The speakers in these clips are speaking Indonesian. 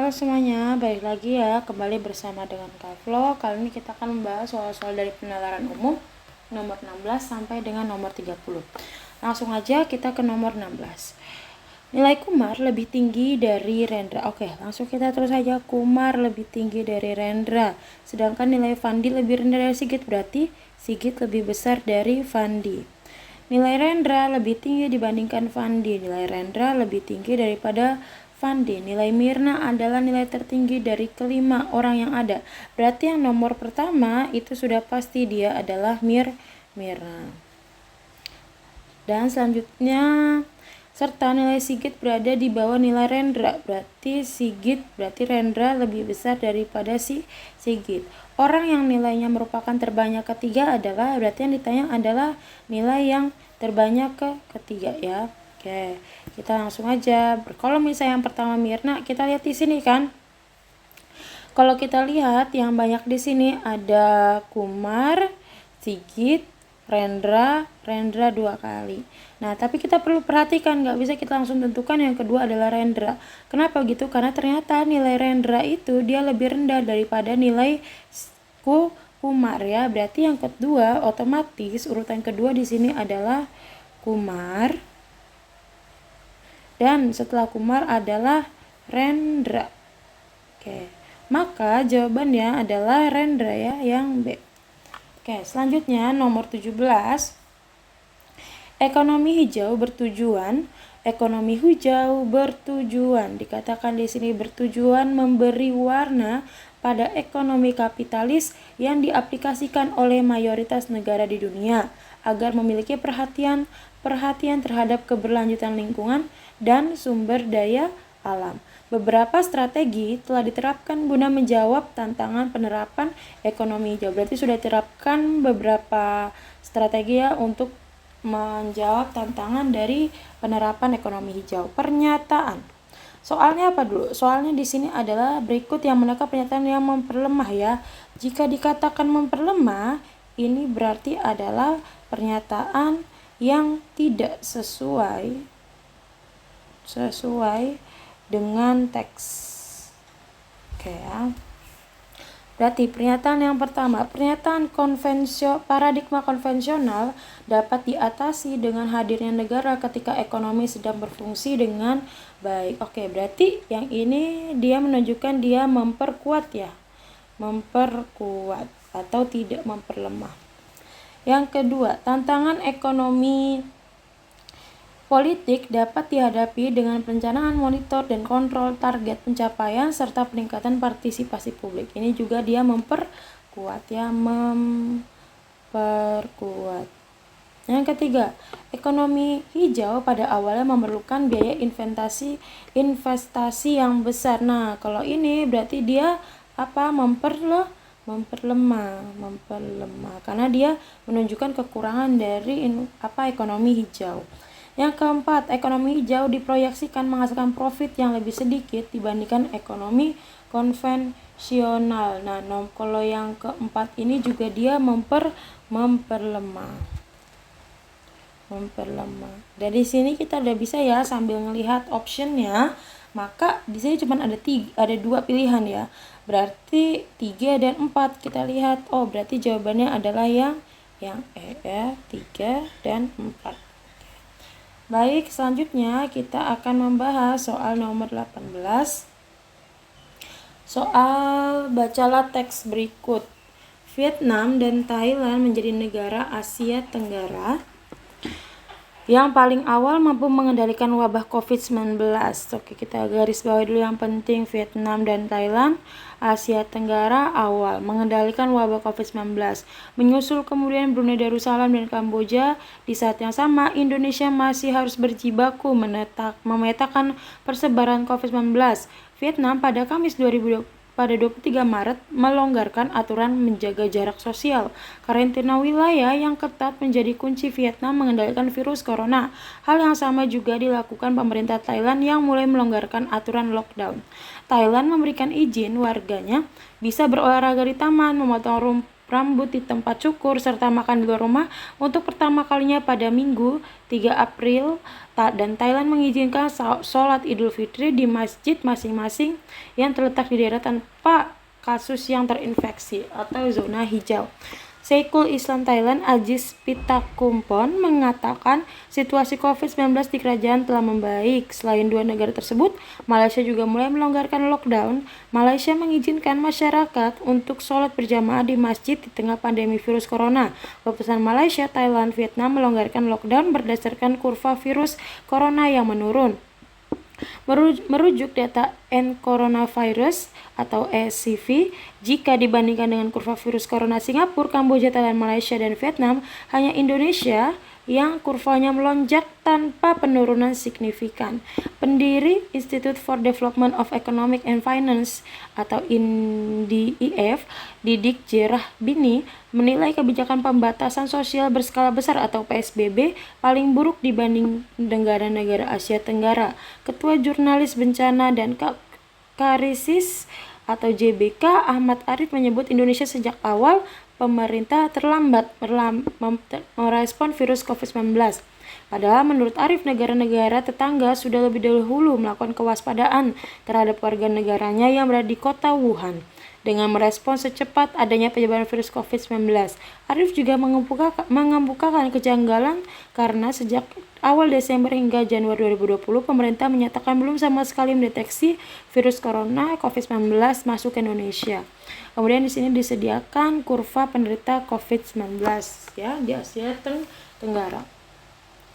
Halo semuanya, balik lagi ya, kembali bersama dengan Kak Flo. Kali ini kita akan membahas soal-soal dari penalaran umum nomor 16 sampai dengan nomor 30. Langsung aja kita ke nomor 16. Nilai Kumar lebih tinggi dari Rendra. Oke, langsung kita terus aja. Kumar lebih tinggi dari Rendra. Sedangkan nilai Fandi lebih rendah dari Sigit, berarti Sigit lebih besar dari Fandi. Nilai Rendra lebih tinggi dibandingkan Fandi. Nilai Rendra lebih tinggi daripada Fandi. Nilai Mirna adalah nilai tertinggi dari kelima orang yang ada. Berarti yang nomor pertama itu sudah pasti dia adalah Mirna. Dan selanjutnya, serta nilai Sigit berada di bawah nilai Rendra. Berarti Rendra lebih besar daripada Sigit. Orang yang nilainya merupakan terbanyak ketiga adalah, berarti yang ditanya adalah nilai yang terbanyak ketiga ya. Oke, kita langsung aja. Kalau misalnya yang pertama Mirna, kita lihat di sini kan. Kalau kita lihat yang banyak di sini ada Kumar, Sigit, Rendra 2 kali. Nah, tapi kita perlu perhatikan, nggak bisa kita langsung tentukan yang kedua adalah Rendra. Kenapa gitu? Karena ternyata nilai Rendra itu dia lebih rendah daripada nilai Kumar ya. Berarti yang kedua otomatis urutan kedua di sini adalah Kumar. Dan setelah Kumar adalah Rendra. Oke, maka jawabannya adalah Rendra ya, yang B. Oke, selanjutnya nomor 17. Ekonomi hijau bertujuan. Ekonomi hijau bertujuan. Dikatakan di sini bertujuan memberi warna pada ekonomi kapitalis yang diaplikasikan oleh mayoritas negara di dunia agar memiliki perhatian terhadap keberlanjutan lingkungan dan sumber daya alam. Beberapa strategi telah diterapkan guna menjawab tantangan penerapan ekonomi hijau. Berarti sudah diterapkan beberapa strategi ya untuk menjawab tantangan dari penerapan ekonomi hijau. Pernyataan. Soalnya apa dulu? Soalnya di sini adalah berikut yang menangkap pernyataan yang memperlemah ya. Jika dikatakan memperlemah, ini berarti adalah pernyataan yang tidak sesuai dengan teks. Oke ya. Berarti pernyataan yang pertama, pernyataan paradigma konvensional dapat diatasi dengan hadirnya negara ketika ekonomi sedang berfungsi dengan baik. Oke, berarti yang ini dia menunjukkan dia memperkuat ya. Memperkuat atau tidak memperlemah. Yang kedua, tantangan ekonomi politik dapat dihadapi dengan perencanaan, monitor, dan kontrol target pencapaian serta peningkatan partisipasi publik. Ini juga dia memperkuat ya, memperkuat. Yang ketiga, ekonomi hijau pada awalnya memerlukan biaya investasi yang besar. Nah, kalau ini berarti dia memperlemah karena dia menunjukkan kekurangan dari ekonomi hijau. Yang keempat, ekonomi hijau diproyeksikan menghasilkan profit yang lebih sedikit dibandingkan ekonomi konvensional. Nah, kalau yang keempat ini juga dia memperlemah. Dan di sini kita udah bisa ya sambil ngelihat optionnya. Maka di sini cuma ada 2 pilihan ya. Berarti 3 dan 4 kita lihat. Oh, berarti jawabannya adalah yang E ya, 3 dan 4. Baik, selanjutnya kita akan membahas soal nomor 18. Soal bacalah teks berikut. Vietnam dan Thailand menjadi negara Asia Tenggara yang paling awal mampu mengendalikan wabah COVID-19. Oke, kita garis bawahi dulu yang penting. Vietnam dan Thailand, Asia Tenggara awal mengendalikan wabah COVID-19. Menyusul kemudian Brunei Darussalam dan Kamboja. Di saat yang sama, Indonesia masih harus berjibaku memetakan persebaran COVID-19. Vietnam pada Kamis 23 Maret melonggarkan aturan menjaga jarak sosial. Karantina wilayah yang ketat menjadi kunci Vietnam mengendalikan virus corona. Hal yang sama juga dilakukan pemerintah Thailand yang mulai melonggarkan aturan lockdown. Thailand memberikan izin warganya bisa berolahraga di taman, memotong rambut di tempat cukur, serta makan di luar rumah untuk pertama kalinya pada Minggu 3 April, dan Thailand mengizinkan sholat Idul Fitri di masjid masing-masing yang terletak di daerah tanpa kasus yang terinfeksi atau zona hijau. Syekhul Islam Thailand Ajis Pitakumpon mengatakan situasi COVID-19 di kerajaan telah membaik. Selain dua negara tersebut, Malaysia juga mulai melonggarkan lockdown. Malaysia mengizinkan masyarakat untuk sholat berjamaah di masjid di tengah pandemi virus corona. Keputusan Malaysia, Thailand, Vietnam melonggarkan lockdown berdasarkan kurva virus corona yang menurun. Merujuk data nCoronavirus atau SCV, jika dibandingkan dengan kurva virus corona Singapura, Kamboja, Thailand, Malaysia, dan Vietnam, hanya Indonesia yang kurvanya melonjak tanpa penurunan signifikan. Pendiri Institute for Development of Economic and Finance atau INDIF, Didik Jerah Bini, menilai kebijakan pembatasan sosial berskala besar atau PSBB paling buruk dibanding negara-negara Asia Tenggara. Ketua Jurnalis Bencana dan Krisis atau JBK, Ahmad Arif, menyebut Indonesia sejak awal pemerintah terlambat merespon virus COVID-19. Padahal menurut Arif, negara-negara tetangga sudah lebih dahulu melakukan kewaspadaan terhadap warga negaranya yang berada di kota Wuhan dengan merespons secepat adanya penyebaran virus COVID-19. Arif juga mengemukakan kejanggalan karena sejak awal Desember hingga Januari 2020, pemerintah menyatakan belum sama sekali mendeteksi virus corona COVID-19 masuk ke Indonesia. Kemudian di sini disediakan kurva penderita COVID-19 ya di Asia Tenggara.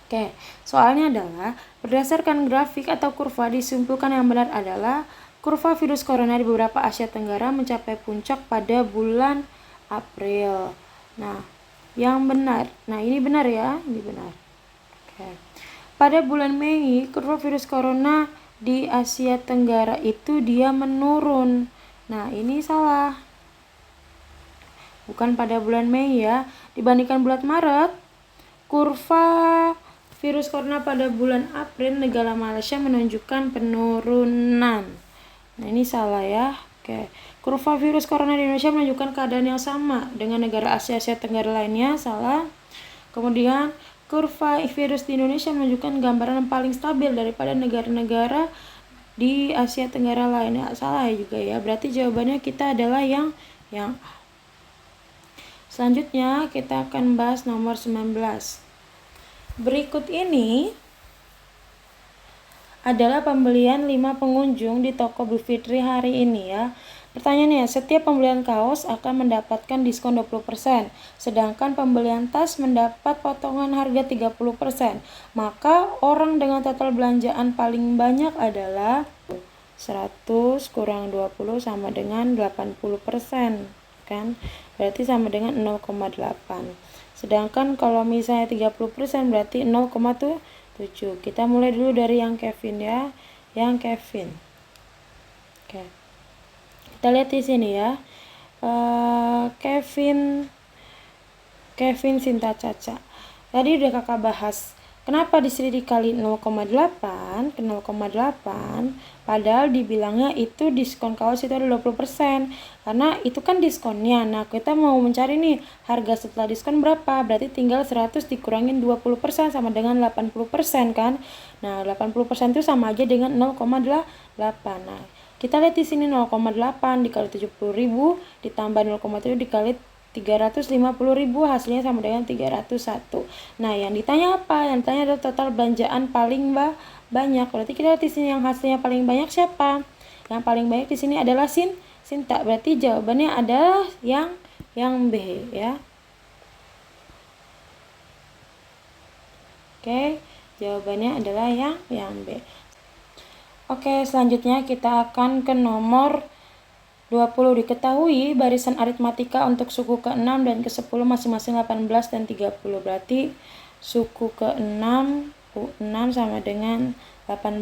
Oke, soalnya adalah berdasarkan grafik atau kurva disimpulkan yang benar adalah kurva virus corona di beberapa Asia Tenggara mencapai puncak pada bulan April. Nah, yang benar. Nah, ini benar ya, ini benar. Oke. Pada bulan Mei, kurva virus corona di Asia Tenggara itu dia menurun. Nah, ini salah. Bukan pada bulan Mei ya. Dibandingkan bulan Maret, kurva virus corona pada bulan April negara Malaysia menunjukkan penurunan. Nah, ini salah ya. Oke. Kurva virus corona di Indonesia menunjukkan keadaan yang sama dengan negara Asia Tenggara lainnya. Salah. Kemudian kurva virus di Indonesia menunjukkan gambaran yang paling stabil daripada negara-negara di Asia Tenggara lainnya. Salah juga ya. Berarti jawabannya kita adalah yang Selanjutnya kita akan bahas nomor 19. Berikut ini adalah pembelian 5 pengunjung di toko Bu Fitri hari ini ya. Pertanyaannya, setiap pembelian kaos akan mendapatkan diskon 20%, sedangkan pembelian tas mendapat potongan harga 30%. Maka orang dengan total belanjaan paling banyak adalah 100 kurang 20 sama dengan 80%, kan? Berarti sama dengan 0,8. Sedangkan kalau misalnya 30% berarti 0,7. Kita mulai dulu dari yang Kevin ya. Yang Kevin. Oke. Kita lihat di sini ya. Kevin Sinta Caca. Tadi udah kakak bahas. Kenapa di sini dikali 0,8 ke 0,8 padahal dibilangnya itu diskon kaos itu ada 20%. Karena itu kan diskonnya. Nah, kita mau mencari nih harga setelah diskon berapa? Berarti tinggal 100 dikurangin 20% sama dengan 80% kan? Nah, 80% itu sama aja dengan 0,8. Nah, kita lihat di sini 0,8 dikali 70.000 ditambah 0,7 dikali 350.000 hasilnya sama dengan 301. Nah, yang ditanya apa? Yang ditanya adalah total belanjaan paling banyak. Berarti kita lihat di sini yang hasilnya paling banyak siapa? Yang paling banyak di sini adalah Sinta. Berarti jawabannya adalah yang B ya. Oke, jawabannya adalah yang B. Oke, selanjutnya kita akan ke nomor 20. Diketahui barisan aritmatika untuk suku ke-6 dan ke-10 masing-masing 18 dan 30. Berarti suku ke-6 U6 sama dengan 18,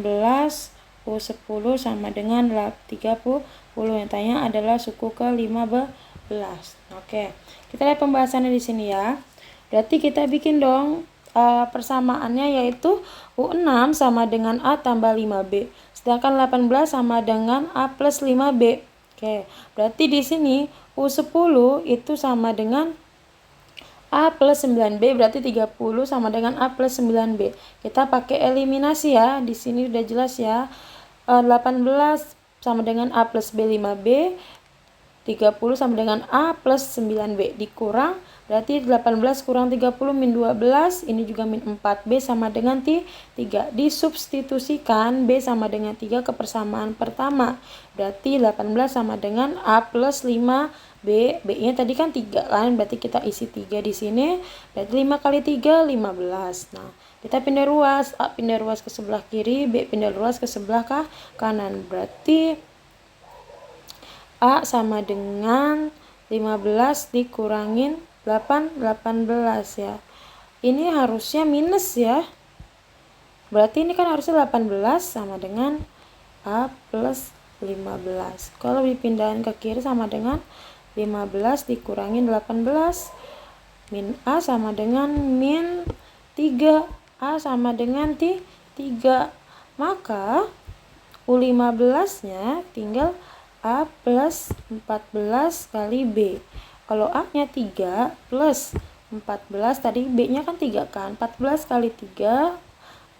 U10 sama dengan 30. Yang tanya adalah suku ke-15. Oke. Kita lihat pembahasannya di sini ya. Berarti kita bikin dong persamaannya, yaitu U6 sama dengan A tambah 5B. Sedangkan 18 sama dengan A plus 5B. Oke, berarti di sini U10 itu sama dengan A plus 9B, berarti 30 sama dengan A plus 9B. Kita pakai eliminasi ya, di sini udah jelas ya. 18 sama dengan A plus B 5B, 30 sama dengan A plus 9B, dikurang, berarti 18 kurang 30 min 12, ini juga min 4B sama dengan 3. Disubstitusikan B sama dengan 3 ke persamaan pertama, berarti 18 sama dengan A plus 5B, B-nya tadi kan 3 kan, berarti kita isi 3 di sini, berarti 5 kali 3, 15. Nah, kita pindah ruas, A pindah ruas ke sebelah kiri, B pindah ruas ke sebelah kanan, berarti A sama dengan 15 dikurangin 18 ya. Ini harusnya minus ya. Berarti ini kan harusnya 18 sama dengan A plus 15. Kalau dipindahin ke kiri sama dengan 15 dikurangin 18. Min A sama dengan min 3. A sama dengan 3. Maka U15-nya tinggal A plus 14 kali B. Kalau A-nya 3 plus 14, tadi B-nya kan 3 kan. 14 kali 3,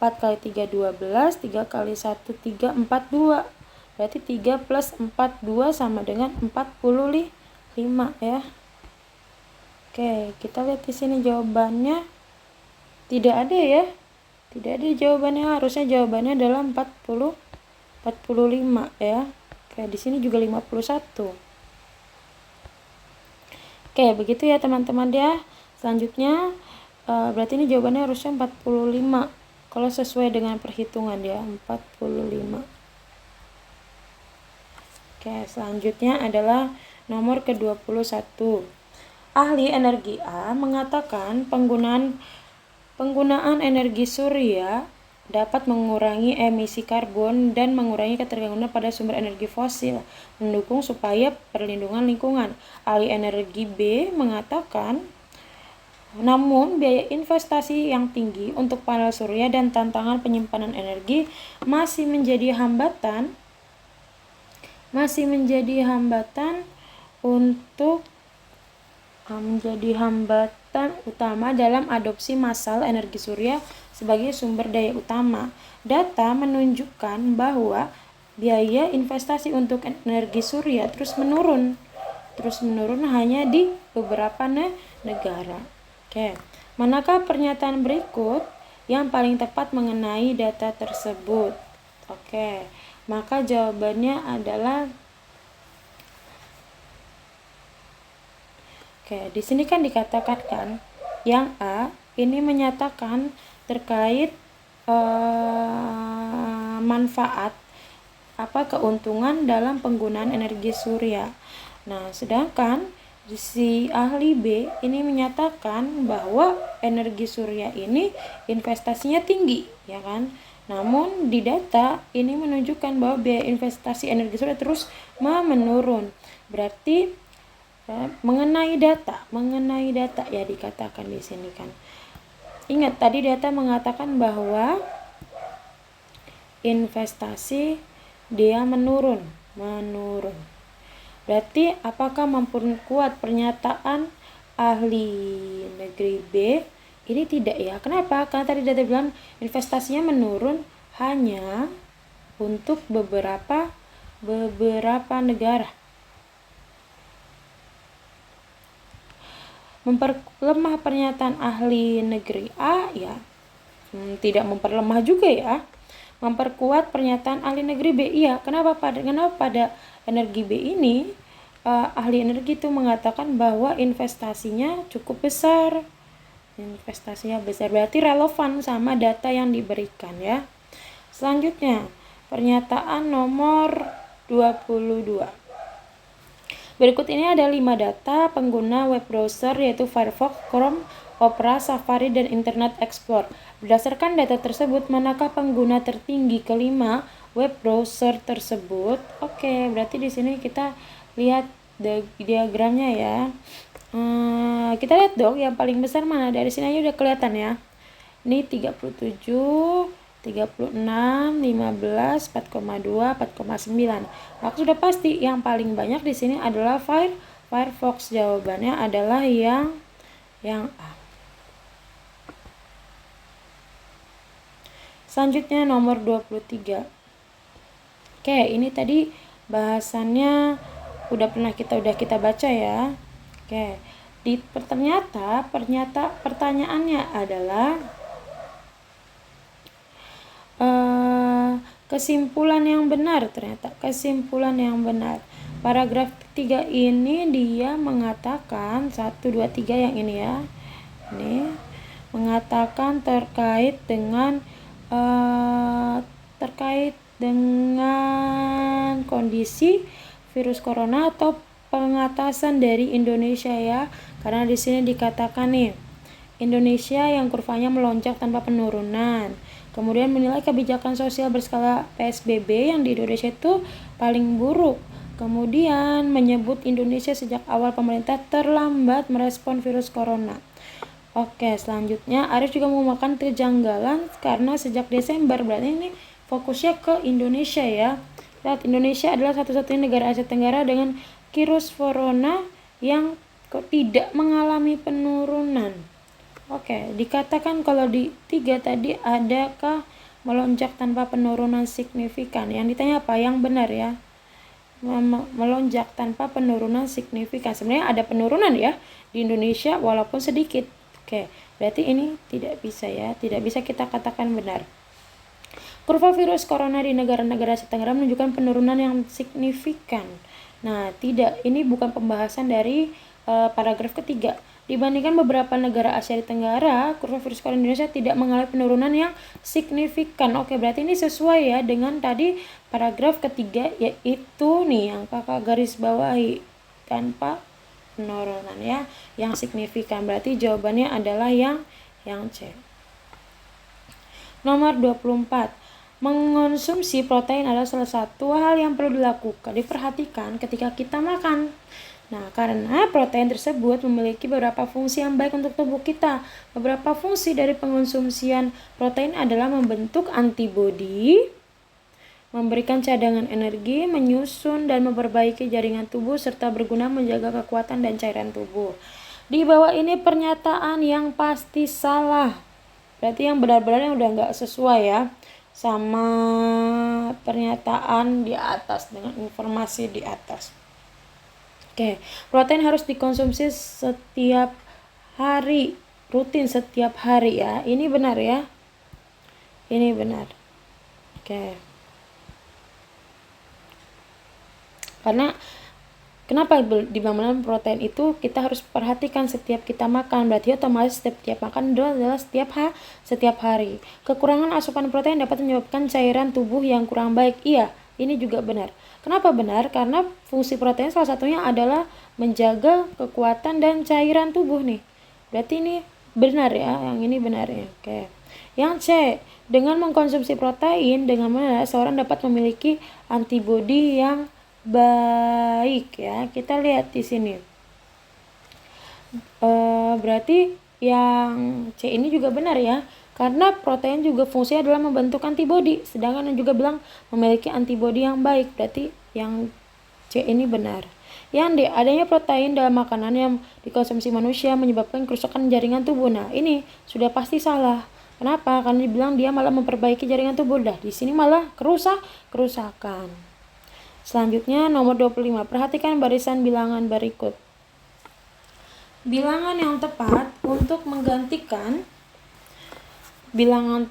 4 kali 3, 12. 3 kali 1, 3, 42. Berarti 3 plus 42 sama dengan 45 ya. Oke, kita lihat di sini jawabannya. Tidak ada ya. Tidak ada jawabannya, harusnya jawabannya adalah 45 ya. Oke, di sini juga 51. Oke, begitu ya teman-teman ya. Selanjutnya berarti ini jawabannya harusnya 45. Kalau sesuai dengan perhitungan ya, 45. Oke, selanjutnya adalah nomor ke-21. Ahli energi A mengatakan penggunaan energi surya dapat mengurangi emisi karbon dan mengurangi ketergantungan pada sumber energi fosil, mendukung supaya perlindungan lingkungan. Ahli energi B mengatakan, namun biaya investasi yang tinggi untuk panel surya dan tantangan penyimpanan energi masih menjadi hambatan utama dalam adopsi massal energi surya sebagai sumber daya utama. Data menunjukkan bahwa biaya investasi untuk energi surya terus menurun hanya di beberapa negara. Oke, manakah pernyataan berikut yang paling tepat mengenai data tersebut? Oke, maka jawabannya adalah di sini kan dikatakan kan yang A ini menyatakan terkait manfaat keuntungan dalam penggunaan energi surya. Nah, sedangkan si ahli B ini menyatakan bahwa energi surya ini investasinya tinggi, ya kan? Namun di data ini menunjukkan bahwa biaya investasi energi surya terus menurun. Berarti mengenai data ya dikatakan di sini kan. Ingat tadi data mengatakan bahwa investasi dia menurun. Berarti apakah memperkuat pernyataan ahli negeri B? Ini tidak ya. Kenapa? Karena tadi data bilang investasinya menurun hanya untuk beberapa negara. Memperlemah pernyataan ahli negeri A ya. Tidak memperlemah juga ya. Memperkuat pernyataan ahli negeri B. Iya, kenapa pada energi B ini ahli energi itu mengatakan bahwa investasinya cukup besar. Berarti relevan sama data yang diberikan ya. Selanjutnya, pernyataan nomor 22. Berikut ini ada 5 data pengguna web browser yaitu Firefox, Chrome, Opera, Safari, dan Internet Explorer. Berdasarkan data tersebut, manakah pengguna tertinggi kelima web browser tersebut? Oke, berarti di sini kita lihat diagramnya ya. Kita lihat dong yang paling besar mana, dari sini aja udah kelihatan ya. Ini 37, 36, 15, 4,2, 4,9. Maka sudah pasti yang paling banyak di sini adalah Firefox. Jawabannya adalah yang A. Selanjutnya nomor 23. Oke, ini tadi bahasannya udah kita baca ya. Oke. Ternyata pertanyaannya adalah kesimpulan yang benar. Paragraf ketiga ini dia mengatakan 1, 2, 3 yang ini ya. Ini mengatakan terkait dengan kondisi virus corona atau pengatasan dari Indonesia ya. Karena di sini dikatakan nih, Indonesia yang kurvanya melonjak tanpa penurunan. Kemudian menilai kebijakan sosial berskala PSBB yang di Indonesia itu paling buruk. Kemudian menyebut Indonesia sejak awal pemerintah terlambat merespon virus corona. Oke, selanjutnya Arif juga mengumumkan kejanggalan karena sejak Desember, berarti ini fokusnya ke Indonesia ya. Lihat, Indonesia adalah satu-satunya negara Asia Tenggara dengan virus corona yang tidak mengalami penurunan. Oke, dikatakan kalau di 3 tadi adakah melonjak tanpa penurunan signifikan. Yang ditanya apa? Yang benar ya. Melonjak tanpa penurunan signifikan. Sebenarnya ada penurunan ya di Indonesia walaupun sedikit. Oke, berarti ini tidak bisa ya. Tidak bisa kita katakan benar. Kurva virus corona di negara-negara Asia Tenggara menunjukkan penurunan yang signifikan. Nah, tidak, ini bukan pembahasan dari paragraf ketiga. Dibandingkan beberapa negara Asia Tenggara, kurva virus corona Indonesia tidak mengalami penurunan yang signifikan. Oke, berarti ini sesuai ya dengan tadi paragraf ketiga, yaitu nih yang kakak garis bawahi, tanpa penurunan ya, yang signifikan. Berarti jawabannya adalah yang C. Nomor 24. Mengonsumsi protein adalah salah satu hal yang perlu diperhatikan ketika kita makan. Nah, karena protein tersebut memiliki beberapa fungsi yang baik untuk tubuh kita. Beberapa fungsi dari pengonsumsian protein adalah membentuk antibodi, memberikan cadangan energi, menyusun dan memperbaiki jaringan tubuh, serta berguna menjaga kekuatan dan cairan tubuh. Di bawah ini pernyataan yang pasti salah. Berarti yang benar-benar yang udah nggak sesuai ya sama pernyataan di atas dengan informasi di atas. Oke, protein harus dikonsumsi setiap hari, rutin setiap hari ya. Ini benar ya. Ini benar. Oke. Karena kenapa dibangun protein itu kita harus perhatikan setiap kita makan. Berarti otomatis setiap makan adalah setiap hari. Kekurangan asupan protein dapat menyebabkan cairan tubuh yang kurang baik. Iya, ini juga benar. Kenapa benar? Karena fungsi protein salah satunya adalah menjaga kekuatan dan cairan tubuh nih. Berarti ini benar ya, yang ini benar ya. Oke. Yang C, dengan mengkonsumsi protein dengan benar seorang dapat memiliki antibodi yang baik ya. Kita lihat di sini. Berarti yang C ini juga benar ya. Karena protein juga fungsinya adalah membentuk antibodi, sedangkan yang juga bilang memiliki antibodi yang baik. Berarti yang C ini benar. Yang D, adanya protein dalam makanan yang dikonsumsi manusia menyebabkan kerusakan jaringan tubuh. Nah, ini sudah pasti salah. Kenapa? Karena dibilang dia malah memperbaiki jaringan tubuh. Dah, di sini malah kerusakan. Selanjutnya nomor 25. Perhatikan barisan bilangan berikut. Bilangan yang tepat untuk menggantikan bilangan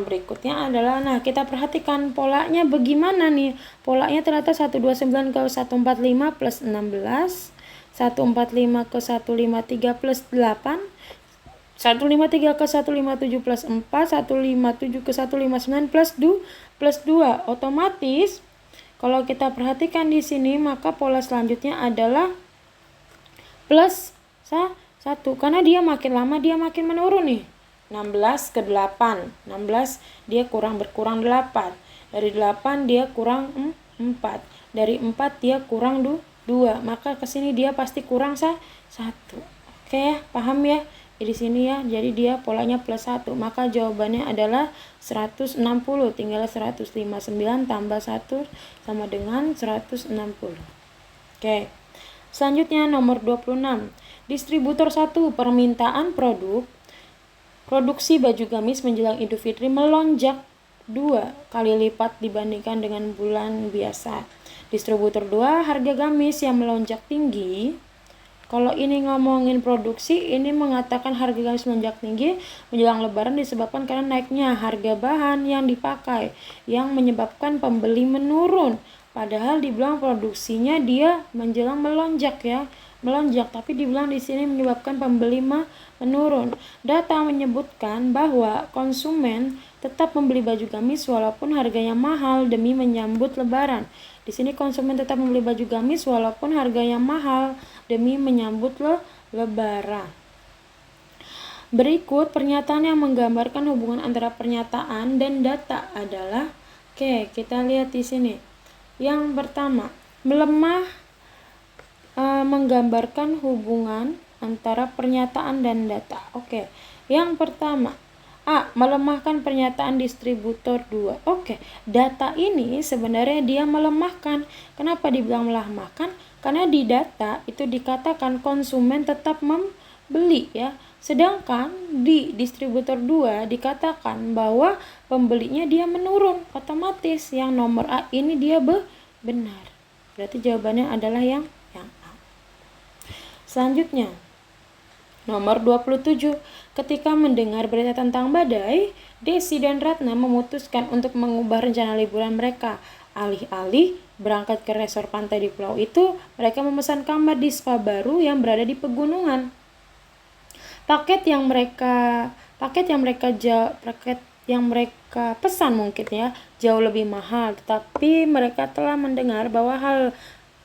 berikutnya adalah, nah kita perhatikan polanya bagaimana nih. Polanya ternyata 129 ke 145 plus 16, 145 ke 153 plus 8, 153 ke 157 plus 4, 157 ke 159 plus 2. Otomatis kalau kita perhatikan di sini maka pola selanjutnya adalah plus 1 karena dia makin lama dia makin menurun nih. 16 ke 8. 16 dia berkurang 8. Dari 8 dia kurang 4. Dari 4 dia kurang 2. Maka ke sini dia pasti kurang 1. Oke ya, paham ya? Di sini ya. Jadi dia polanya plus 1. Maka jawabannya adalah 160. Tinggal 159 tambah 1 sama dengan 160. Oke. Selanjutnya nomor 26. Distributor 1, permintaan produksi baju gamis menjelang Idul Fitri melonjak 2 kali lipat dibandingkan dengan bulan biasa. Distributor 2, harga gamis yang melonjak tinggi. Kalau ini ngomongin produksi, ini mengatakan harga gamis melonjak tinggi menjelang lebaran disebabkan karena naiknya harga bahan yang dipakai yang menyebabkan pembeli menurun. Padahal dibilang produksinya dia menjelang melonjak ya, tapi dibilang di sini menyebabkan pembeli menurun. Data menyebutkan bahwa konsumen tetap membeli baju gamis walaupun harganya mahal demi menyambut lebaran. Di sini konsumen tetap membeli baju gamis walaupun harganya mahal demi menyambut lebaran. Berikut pernyataan yang menggambarkan hubungan antara pernyataan dan data adalah, kita lihat di sini. Yang pertama, melemah menggambarkan hubungan antara pernyataan dan data. Yang pertama, A. Melemahkan pernyataan distributor 2. Data ini sebenarnya dia melemahkan. Kenapa dibilang melemahkan? Karena di data itu dikatakan konsumen tetap membeli ya. Sedangkan di distributor 2 dikatakan bahwa pembelinya dia menurun. Otomatis yang nomor A ini dia benar. Berarti jawabannya adalah yang A. Selanjutnya, nomor 27. Ketika mendengar berita tentang badai, Desi dan Ratna memutuskan untuk mengubah rencana liburan mereka. Alih-alih berangkat ke resort pantai di pulau itu, mereka memesan kamar di spa baru yang berada di pegunungan. Paket yang mereka pesan mungkin ya jauh lebih mahal, tetapi mereka telah mendengar bahwa hal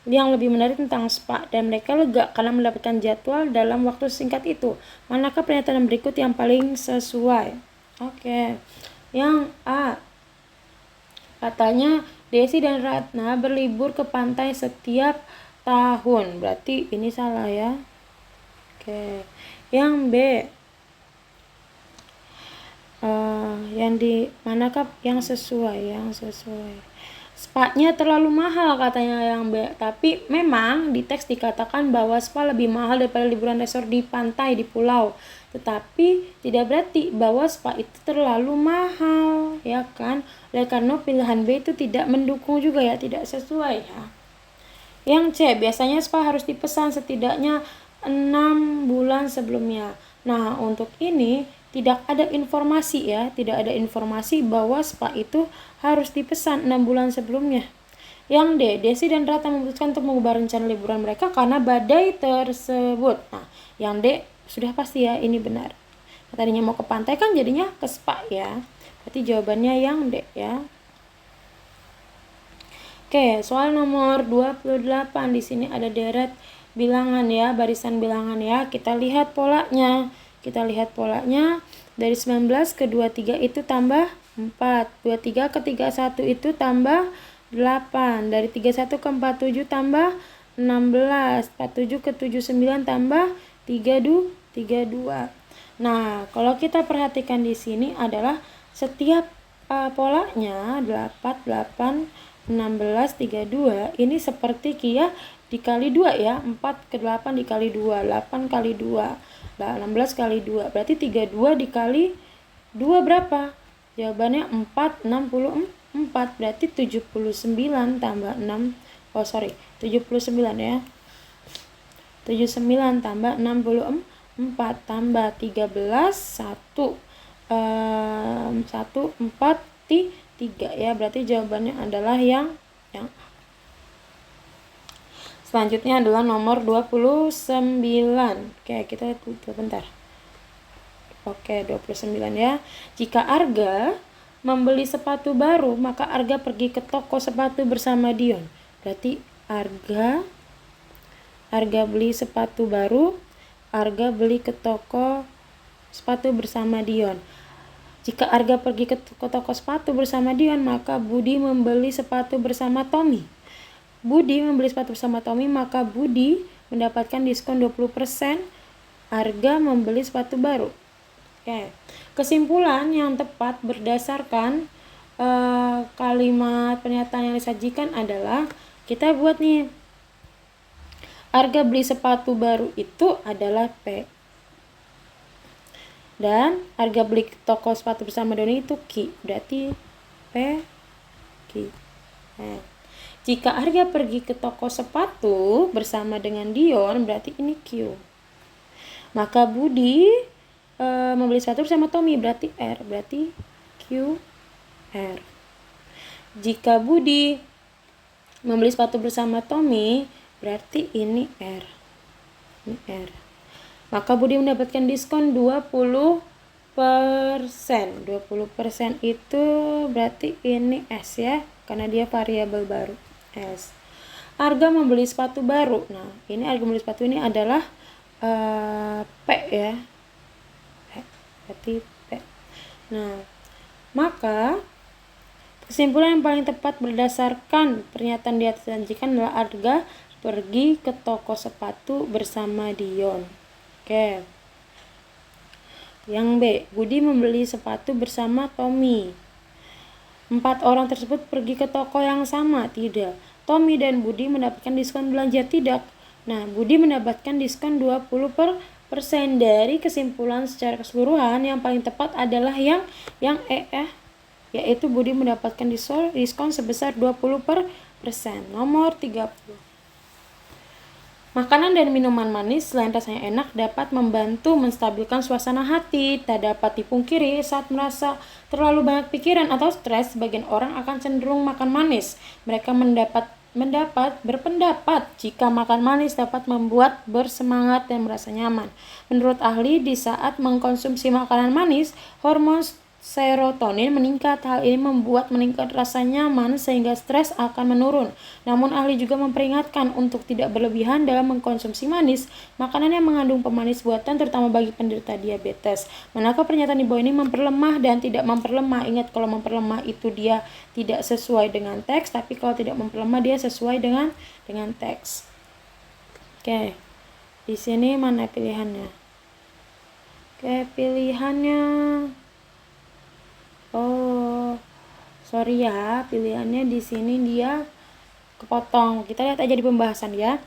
yang lebih menarik tentang spa dan mereka lega karena mendapatkan jadwal dalam waktu singkat itu. Manakah pernyataan berikut yang paling sesuai? Yang A. Katanya Desi dan Ratna berlibur ke pantai setiap tahun. Berarti ini salah ya. Yang B. Manakah yang sesuai? Spa-nya terlalu mahal katanya yang B. Tapi memang di teks dikatakan bahwa spa lebih mahal daripada liburan resort di pantai di pulau. Tetapi tidak berarti bahwa spa itu terlalu mahal, ya kan? Oleh karena pilihan B itu tidak mendukung juga ya, tidak sesuai ya. Yang C, biasanya spa harus dipesan setidaknya 6 bulan sebelumnya. Nah, untuk ini tidak ada informasi bahwa spa itu harus dipesan 6 bulan sebelumnya. Yang D, Desi dan Ratna memutuskan untuk mengubah rencana liburan mereka karena badai tersebut. Nah, yang D sudah pasti ya, ini benar. Tadinya mau ke pantai kan jadinya ke spa ya. Berarti jawabannya yang D ya. Soal nomor 28. Di sini ada deret bilangan ya, barisan bilangan ya. Kita lihat polanya. Dari 19 ke 23 itu tambah 4. 23 ke 31 itu tambah 8. Dari 31 ke 47 tambah 16. 47 ke 79 tambah 32. Nah, kalau kita perhatikan di sini adalah setiap polanya 8, 16, 32 ini seperti kia dikali 2 ya. 4 ke 8 dikali 2, 8 kali 2. 16 kali 2, berarti 32 dikali 2 berapa? Jawabannya 64, berarti 79 tambah 6, 79 ya. 79 tambah 64 tambah 13, 1, 4, 3 ya, berarti jawabannya adalah yang selanjutnya adalah nomor 29. Kita lihat bentar. 29 ya. Jika Arga membeli sepatu baru, maka Arga pergi ke toko sepatu bersama Dion. Berarti Arga beli sepatu baru, Arga beli ke toko sepatu bersama Dion. Jika Arga pergi ke toko sepatu bersama Dion, maka Budi membeli sepatu bersama Tommy. Budi membeli sepatu bersama Tommy, maka Budi mendapatkan diskon 20%. Arga membeli sepatu baru. Kesimpulan yang tepat berdasarkan kalimat pernyataan yang disajikan adalah kita buat nih Harga beli sepatu baru itu adalah P. Dan harga beli toko sepatu bersama Doni itu Q. Berarti P, Q. Nah, jika harga pergi ke toko sepatu bersama dengan Dion, berarti ini Q. Maka Budi membeli sepatu bersama Tommy, berarti R. Berarti Q, R. Jika Budi membeli sepatu bersama Tommy, berarti ini R. Ini R. Maka Budi mendapatkan diskon 20%. 20% itu berarti ini S ya, karena dia variabel baru, S. Harga membeli sepatu baru. Nah, ini harga membeli sepatu ini adalah P ya. P. Berarti P. Nah, maka kesimpulan yang paling tepat berdasarkan pernyataan di atas disajikan adalah harga pergi ke toko sepatu bersama Dion. Oke. Yang B, Budi membeli sepatu bersama Tommy. 4 orang tersebut pergi ke toko yang sama. Tidak. Tommy dan Budi mendapatkan diskon belanja. Tidak. Nah, Budi mendapatkan diskon 20% dari kesimpulan secara keseluruhan. Yang paling tepat adalah yang E ya. Yaitu Budi mendapatkan diskon sebesar 20%. Nomor 30. Makanan dan minuman manis selain rasanya enak dapat membantu menstabilkan suasana hati. Tak dapat dipungkiri saat merasa terlalu banyak pikiran atau stres, sebagian orang akan cenderung makan manis. Mereka berpendapat jika makan manis dapat membuat bersemangat dan merasa nyaman. Menurut ahli, di saat mengkonsumsi makanan manis, hormon serotonin meningkat. Hal ini membuat meningkat rasa nyaman sehingga stres akan menurun. Namun ahli juga memperingatkan untuk tidak berlebihan dalam mengkonsumsi manis. Makanan yang mengandung pemanis buatan terutama bagi penderita diabetes. Manakah pernyataan di bawah ini memperlemah dan tidak memperlemah? Ingat, kalau memperlemah itu dia tidak sesuai dengan teks, tapi kalau tidak memperlemah dia sesuai dengan teks. Oke. Di sini mana pilihannya? Oke, pilihannya sorry ya, pilihannya di sini dia kepotong. Kita lihat aja di pembahasan ya.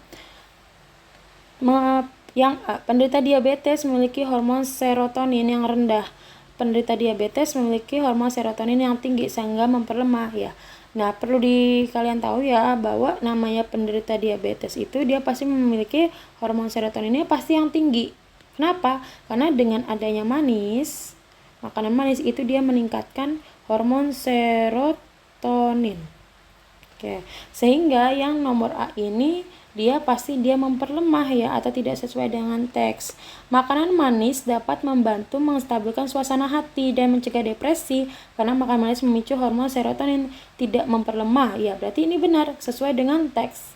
Yang A, penderita diabetes memiliki hormon serotonin yang rendah. Penderita diabetes memiliki hormon serotonin yang tinggi sehingga memperlemah ya. Nah, perlu kalian tahu ya bahwa namanya penderita diabetes itu dia pasti memiliki hormon serotoninnya pasti yang tinggi. Kenapa? Karena dengan adanya makanan manis itu dia meningkatkan hormon serotonin. Oke, sehingga yang nomor A ini dia pasti memperlemah ya atau tidak sesuai dengan teks. Makanan manis dapat membantu menstabilkan suasana hati dan mencegah depresi karena makanan manis memicu hormon serotonin, tidak memperlemah. Ya, berarti ini benar sesuai dengan teks.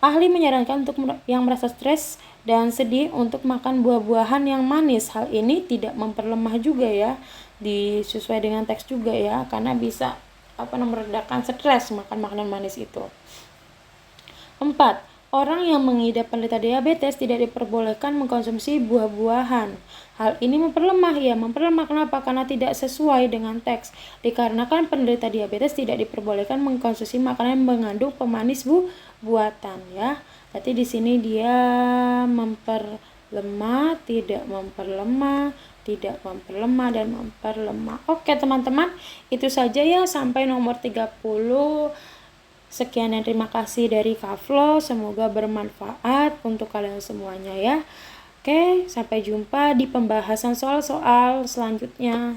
Ahli menyarankan untuk yang merasa stres dan sedih untuk makan buah-buahan yang manis. Hal ini tidak memperlemah juga ya, disesuai dengan teks juga ya, karena bisa meredakan stres makan makanan manis itu. 4. Orang yang mengidap penderita diabetes tidak diperbolehkan mengkonsumsi buah-buahan. Hal ini memperlemah kenapa? Karena tidak sesuai dengan teks. Dikarenakan penderita diabetes tidak diperbolehkan mengkonsumsi makanan yang mengandung pemanis buatan ya. Berarti di sini dia memperlemah, tidak memperlemah, tidak memperlemah, dan memperlemah. Oke teman-teman, itu saja ya sampai nomor 30. Sekian dan terima kasih dari Kak Flo, semoga bermanfaat untuk kalian semuanya ya. Oke, sampai jumpa di pembahasan soal-soal selanjutnya.